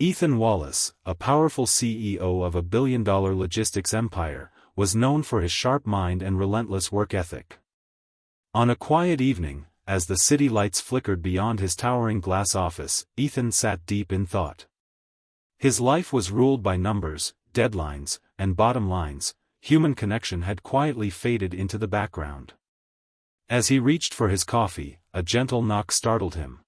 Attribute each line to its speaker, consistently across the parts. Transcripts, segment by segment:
Speaker 1: Ethan Wallace, a powerful CEO of a billion-dollar logistics empire, was known for his sharp mind and relentless work ethic. On a quiet evening, as the city lights flickered beyond his towering glass office, Ethan sat deep in thought. His life was ruled by numbers, deadlines, and bottom lines. Human connection had quietly faded into the background. As he reached for his coffee, a gentle knock startled him.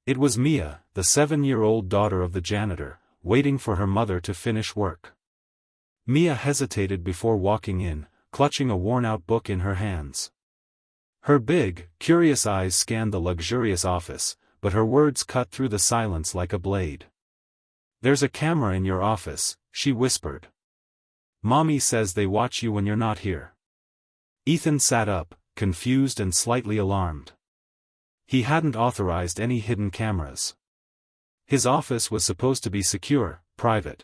Speaker 1: It was Mia, the 7-year-old daughter of the janitor, waiting for her mother to finish work. Mia hesitated before walking in, clutching a worn-out book in her hands. Her big, curious eyes scanned the luxurious office, but her words cut through the silence like a blade. "There's a camera in your office," she whispered. "Mommy says they watch you when you're not here." Ethan sat up, confused and slightly alarmed. He hadn't authorized any hidden cameras. His office was supposed to be secure, private.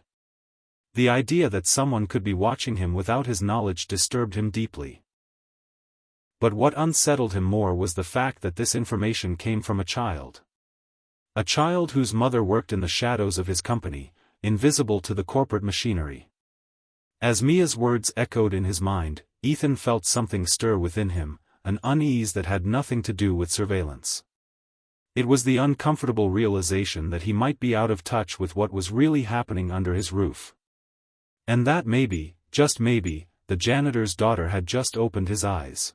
Speaker 1: The idea that someone could be watching him without his knowledge disturbed him deeply. But what unsettled him more was the fact that this information came from a child. A child whose mother worked in the shadows of his company, invisible to the corporate machinery. As Mia's words echoed in his mind, Ethan felt something stir within him, an unease that had nothing to do with surveillance. It was the uncomfortable realization that he might be out of touch with what was really happening under his roof. And that maybe, just maybe, the janitor's daughter had just opened his eyes.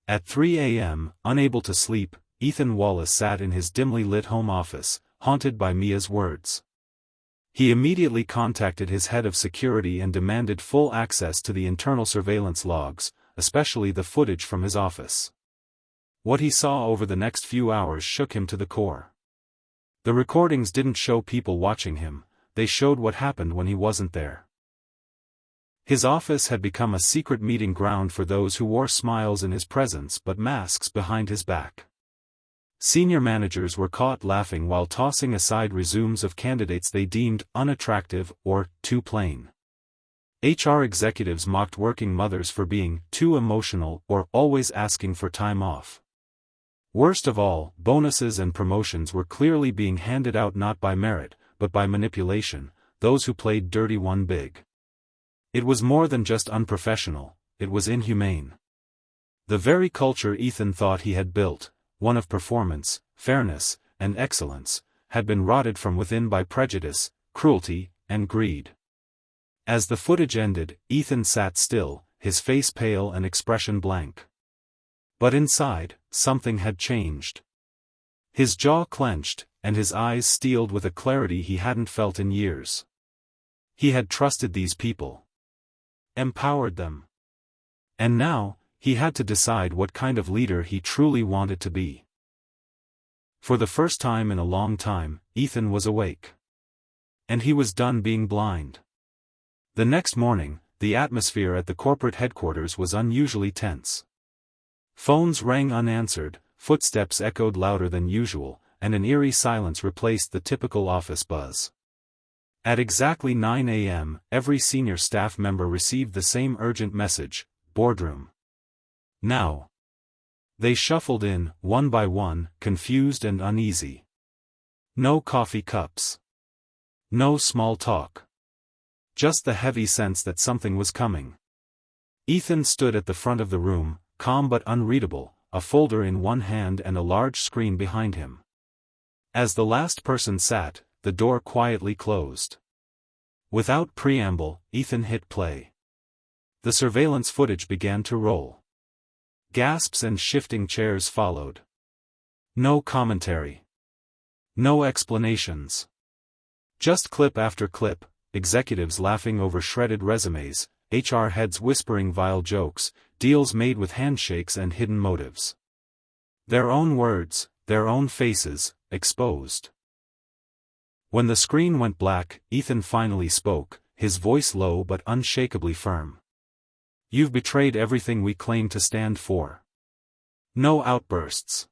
Speaker 1: At 3 a.m., unable to sleep, Ethan Wallace sat in his dimly lit home office, haunted by Mia's words. He immediately contacted his head of security and demanded full access to the internal surveillance logs, especially the footage from his office. What he saw over the next few hours shook him to the core. The recordings didn't show people watching him, they showed what happened when he wasn't there. His office had become a secret meeting ground for those who wore smiles in his presence but masks behind his back. Senior managers were caught laughing while tossing aside resumes of candidates they deemed unattractive or too plain. HR executives mocked working mothers for being too emotional or always asking for time off. Worst of all, bonuses and promotions were clearly being handed out not by merit, but by manipulation, those who played dirty won big. It was more than just unprofessional, it was inhumane. The very culture Ethan thought he had built, one of performance, fairness, and excellence, had been rotted from within by prejudice, cruelty, and greed. As the footage ended, Ethan sat still, his face pale and expression blank. But inside, something had changed. His jaw clenched, and his eyes steeled with a clarity he hadn't felt in years. He had trusted these people. Empowered them. And now, he had to decide what kind of leader he truly wanted to be. For the first time in a long time, Ethan was awake. And he was done being blind. The next morning, the atmosphere at the corporate headquarters was unusually tense. Phones rang unanswered, footsteps echoed louder than usual, and an eerie silence replaced the typical office buzz. At exactly 9 a.m., every senior staff member received the same urgent message: boardroom. Now. They shuffled in, one by one, confused and uneasy. No coffee cups. No small talk. Just the heavy sense that something was coming. Ethan stood at the front of the room, calm but unreadable, a folder in one hand and a large screen behind him. As the last person sat, the door quietly closed. Without preamble, Ethan hit play. The surveillance footage began to roll. Gasps and shifting chairs followed. No commentary. No explanations. Just clip after clip, executives laughing over shredded resumes, HR heads whispering vile jokes, deals made with handshakes and hidden motives. Their own words, their own faces, exposed. When the screen went black, Ethan finally spoke, his voice low but unshakably firm. "You've betrayed everything we claim to stand for." No outbursts.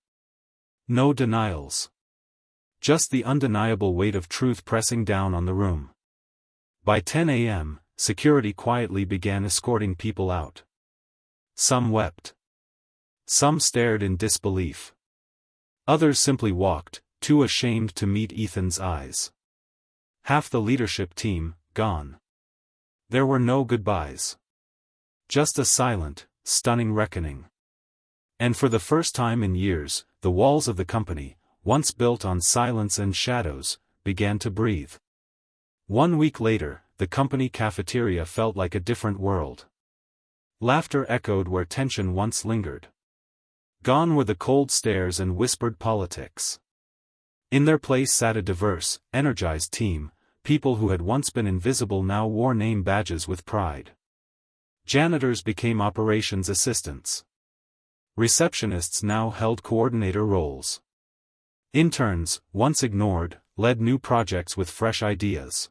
Speaker 1: No denials. Just the undeniable weight of truth pressing down on the room. By 10 a.m., security quietly began escorting people out. Some wept. Some stared in disbelief. Others simply walked, too ashamed to meet Ethan's eyes. Half the leadership team, gone. There were no goodbyes. Just a silent, stunning reckoning. And for the first time in years, the walls of the company, once built on silence and shadows, began to breathe. 1 week later, the company cafeteria felt like a different world. Laughter echoed where tension once lingered. Gone were the cold stares and whispered politics. In their place sat a diverse, energized team. People who had once been invisible now wore name badges with pride. Janitors became operations assistants. Receptionists now held coordinator roles. Interns, once ignored, led new projects with fresh ideas.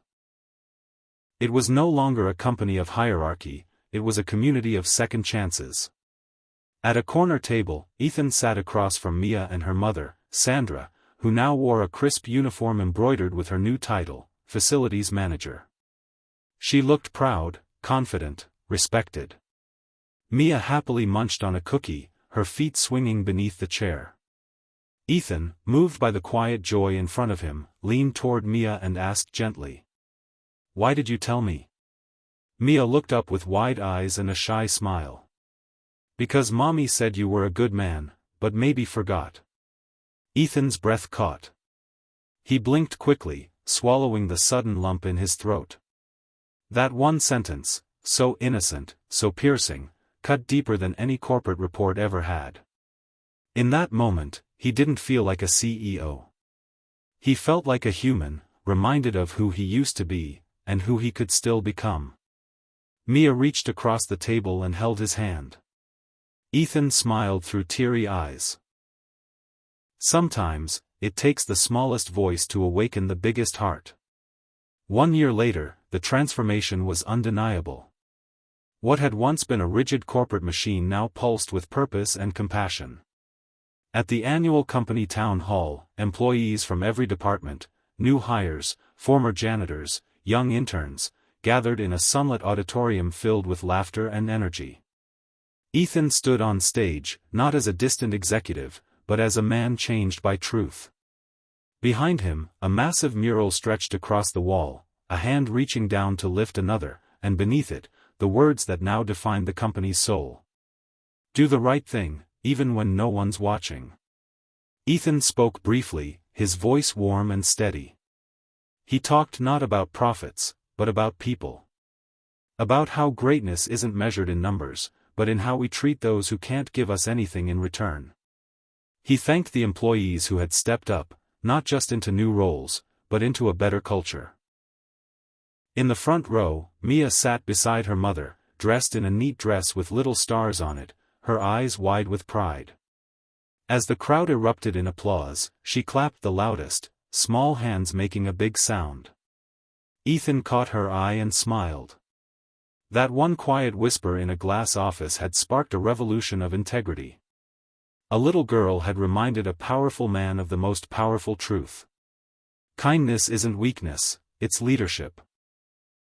Speaker 1: It was no longer a company of hierarchy, it was a community of second chances. At a corner table, Ethan sat across from Mia and her mother, Sandra, who now wore a crisp uniform embroidered with her new title, Facilities Manager. She looked proud, confident, respected. Mia happily munched on a cookie, her feet swinging beneath the chair. Ethan, moved by the quiet joy in front of him, leaned toward Mia and asked gently, "Why did you tell me?" Mia looked up with wide eyes and a shy smile. "Because Mommy said you were a good man, but maybe forgot." Ethan's breath caught. He blinked quickly, swallowing the sudden lump in his throat. That one sentence, so innocent, so piercing, cut deeper than any corporate report ever had. In that moment, he didn't feel like a CEO. He felt like a human, reminded of who he used to be, and who he could still become. Mia reached across the table and held his hand. Ethan smiled through teary eyes. Sometimes, it takes the smallest voice to awaken the biggest heart. 1 year later, the transformation was undeniable. What had once been a rigid corporate machine now pulsed with purpose and compassion. At the annual company town hall, employees from every department, new hires, former janitors, young interns, gathered in a sunlit auditorium filled with laughter and energy. Ethan stood on stage, not as a distant executive, but as a man changed by truth. Behind him, a massive mural stretched across the wall, a hand reaching down to lift another, and beneath it, the words that now defined the company's soul. Do the right thing, even when no one's watching. Ethan spoke briefly, his voice warm and steady. He talked not about profits, but about people. About how greatness isn't measured in numbers, but in how we treat those who can't give us anything in return. He thanked the employees who had stepped up, not just into new roles, but into a better culture. In the front row, Mia sat beside her mother, dressed in a neat dress with little stars on it, her eyes wide with pride. As the crowd erupted in applause, she clapped the loudest, small hands making a big sound. Ethan caught her eye and smiled. That one quiet whisper in a glass office had sparked a revolution of integrity. A little girl had reminded a powerful man of the most powerful truth. Kindness isn't weakness, it's leadership.